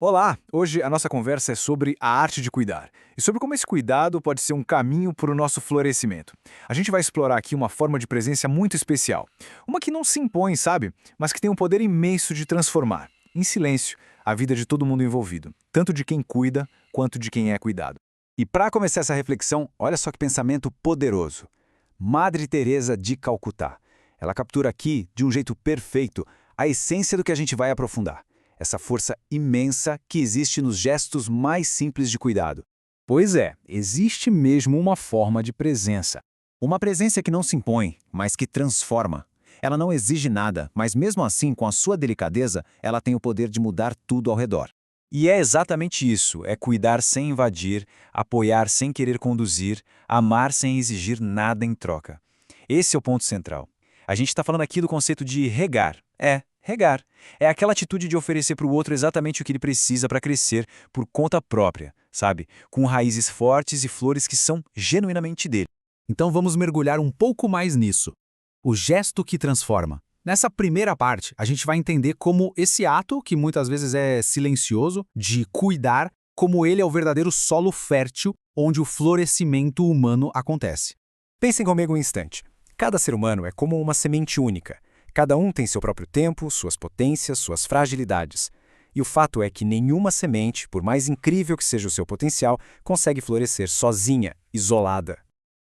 Olá! Hoje a nossa conversa é sobre a arte de cuidar e sobre como esse cuidado pode ser um caminho para o nosso florescimento. A gente vai explorar aqui uma forma de presença muito especial. Uma que não se impõe, sabe? Mas que tem um poder imenso de transformar, em silêncio, a vida de todo mundo envolvido, tanto de quem cuida quanto de quem é cuidado. E para começar essa reflexão, olha só que pensamento poderoso. Madre Teresa de Calcutá. Ela captura aqui, de um jeito perfeito, a essência do que a gente vai aprofundar. Essa força imensa que existe nos gestos mais simples de cuidado. Pois é, existe mesmo uma forma de presença. Uma presença que não se impõe, mas que transforma. Ela não exige nada, mas mesmo assim, com a sua delicadeza, ela tem o poder de mudar tudo ao redor. E é exatamente isso, é cuidar sem invadir, apoiar sem querer conduzir, amar sem exigir nada em troca. Esse é o ponto central. A gente está falando aqui do conceito de regar. Regar. É aquela atitude de oferecer para o outro exatamente o que ele precisa para crescer por conta própria, sabe? Com raízes fortes e flores que são genuinamente dele. Então vamos mergulhar um pouco mais nisso. O gesto que transforma. Nessa primeira parte, a gente vai entender como esse ato, que muitas vezes é silencioso, de cuidar, como ele é o verdadeiro solo fértil onde o florescimento humano acontece. Pensem comigo um instante. Cada ser humano é como uma semente única. Cada um tem seu próprio tempo, suas potências, suas fragilidades. E o fato é que nenhuma semente, por mais incrível que seja o seu potencial, consegue florescer sozinha, isolada.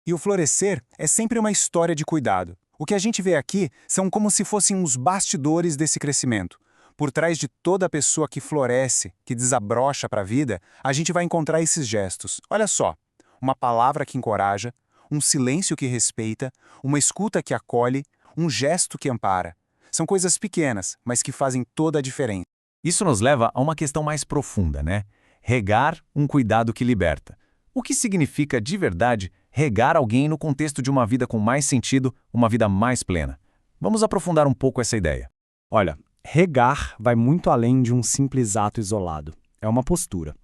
E o florescer é sempre uma história de cuidado. O que a gente vê aqui são como se fossem os bastidores desse crescimento. Por trás de toda pessoa que floresce, que desabrocha para a vida, a gente vai encontrar esses gestos. Olha só, uma palavra que encoraja, um silêncio que respeita, uma escuta que acolhe, um gesto que ampara. São coisas pequenas, mas que fazem toda a diferença. Isso nos leva a uma questão mais profunda, né? Regar um cuidado que liberta. O que significa, de verdade, regar alguém no contexto de uma vida com mais sentido, uma vida mais plena? Vamos aprofundar um pouco essa ideia. Olha, regar vai muito além de um simples ato isolado. É uma postura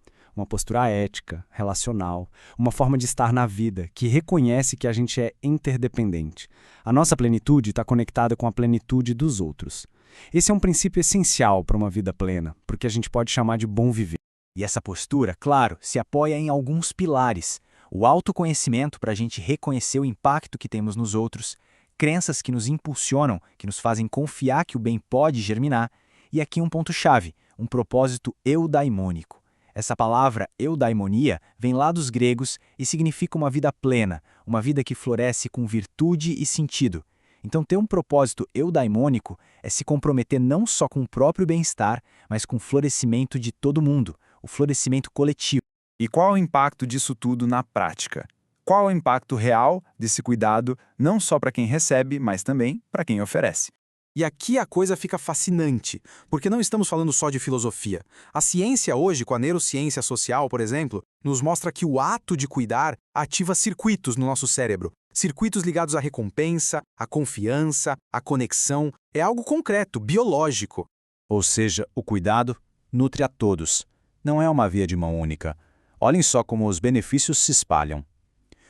ética, relacional, uma forma de estar na vida que reconhece que a gente é interdependente. A nossa plenitude está conectada com a plenitude dos outros. Esse é um princípio essencial para uma vida plena, porque a gente pode chamar de bom viver. E essa postura, claro, se apoia em alguns pilares. O autoconhecimento para a gente reconhecer o impacto que temos nos outros, crenças que nos impulsionam, que nos fazem confiar que o bem pode germinar, e aqui um ponto-chave, um propósito eudaimônico. Essa palavra eudaimonia vem lá dos gregos e significa uma vida plena, uma vida que floresce com virtude e sentido. Então, ter um propósito eudaimônico é se comprometer não só com o próprio bem-estar, mas com o florescimento de todo mundo, o florescimento coletivo. E qual é o impacto disso tudo na prática? Qual é o impacto real desse cuidado, não só para quem recebe, mas também para quem oferece? E aqui a coisa fica fascinante, porque não estamos falando só de filosofia. A ciência hoje, com a neurociência social, por exemplo, nos mostra que o ato de cuidar ativa circuitos no nosso cérebro. Circuitos ligados à recompensa, à confiança, à conexão. É algo concreto, biológico. Ou seja, o cuidado nutre a todos. Não é uma via de mão única. Olhem só como os benefícios se espalham.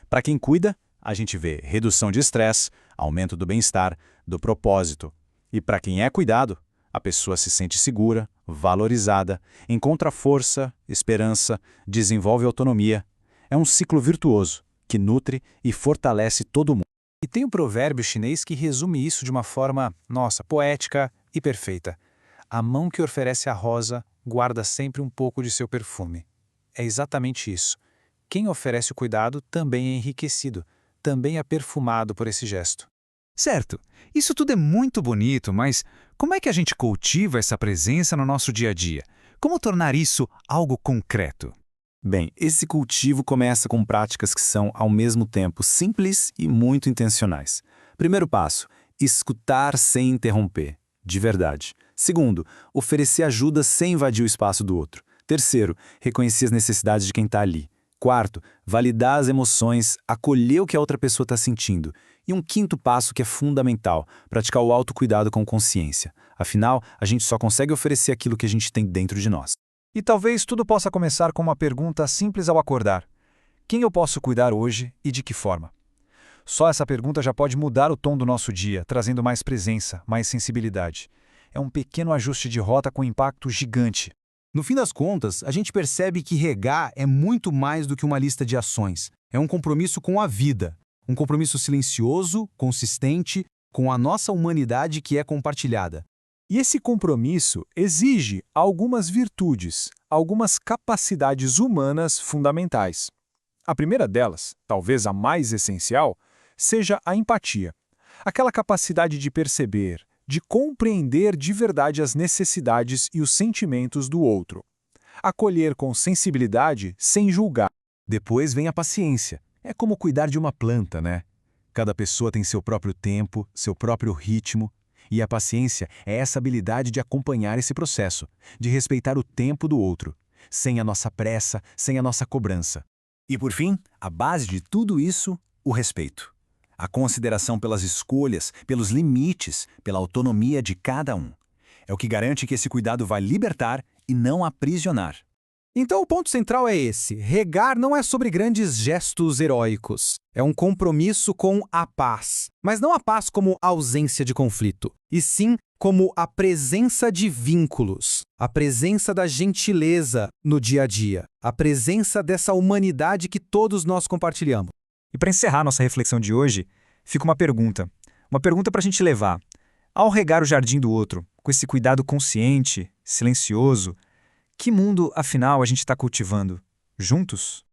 Para quem cuida, a gente vê redução de estresse, aumento do bem-estar, do propósito. E para quem é cuidado, a pessoa se sente segura, valorizada, encontra força, esperança, desenvolve autonomia. É um ciclo virtuoso que nutre e fortalece todo mundo. E tem um provérbio chinês que resume isso de uma forma, poética e perfeita. A mão que oferece a rosa guarda sempre um pouco de seu perfume. É exatamente isso. Quem oferece o cuidado também é enriquecido, também é perfumado por esse gesto. Certo, isso tudo é muito bonito, mas como é que a gente cultiva essa presença no nosso dia a dia? Como tornar isso algo concreto? Bem, esse cultivo começa com práticas que são, ao mesmo tempo, simples e muito intencionais. Primeiro passo, escutar sem interromper, de verdade. Segundo, oferecer ajuda sem invadir o espaço do outro. Terceiro, reconhecer as necessidades de quem está ali. Quarto, validar as emoções, acolher o que a outra pessoa está sentindo. E um quinto passo que é fundamental, praticar o autocuidado com consciência. Afinal, a gente só consegue oferecer aquilo que a gente tem dentro de nós. E talvez tudo possa começar com uma pergunta simples ao acordar. Quem eu posso cuidar hoje e de que forma? Só essa pergunta já pode mudar o tom do nosso dia, trazendo mais presença, mais sensibilidade. É um pequeno ajuste de rota com impacto gigante. No fim das contas, a gente percebe que regar é muito mais do que uma lista de ações. É um compromisso com a vida, um compromisso silencioso, consistente, com a nossa humanidade que é compartilhada. E esse compromisso exige algumas virtudes, algumas capacidades humanas fundamentais. A primeira delas, talvez a mais essencial, seja a empatia. Aquela capacidade de perceber, de compreender de verdade as necessidades e os sentimentos do outro. Acolher com sensibilidade sem julgar. Depois vem a paciência. É como cuidar de uma planta, né? Cada pessoa tem seu próprio tempo, seu próprio ritmo. E a paciência é essa habilidade de acompanhar esse processo, de respeitar o tempo do outro, sem a nossa pressa, sem a nossa cobrança. E por fim, a base de tudo isso, o respeito. A consideração pelas escolhas, pelos limites, pela autonomia de cada um. É o que garante que esse cuidado vai libertar e não aprisionar. Então o ponto central é esse: regar não é sobre grandes gestos heróicos. É um compromisso com a paz. Mas não a paz como ausência de conflito, e sim como a presença de vínculos, a presença da gentileza no dia a dia, a presença dessa humanidade que todos nós compartilhamos. E para encerrar nossa reflexão de hoje, fica uma pergunta para a gente levar. Ao regar o jardim do outro, com esse cuidado consciente, silencioso, que mundo, afinal, a gente está cultivando? Juntos?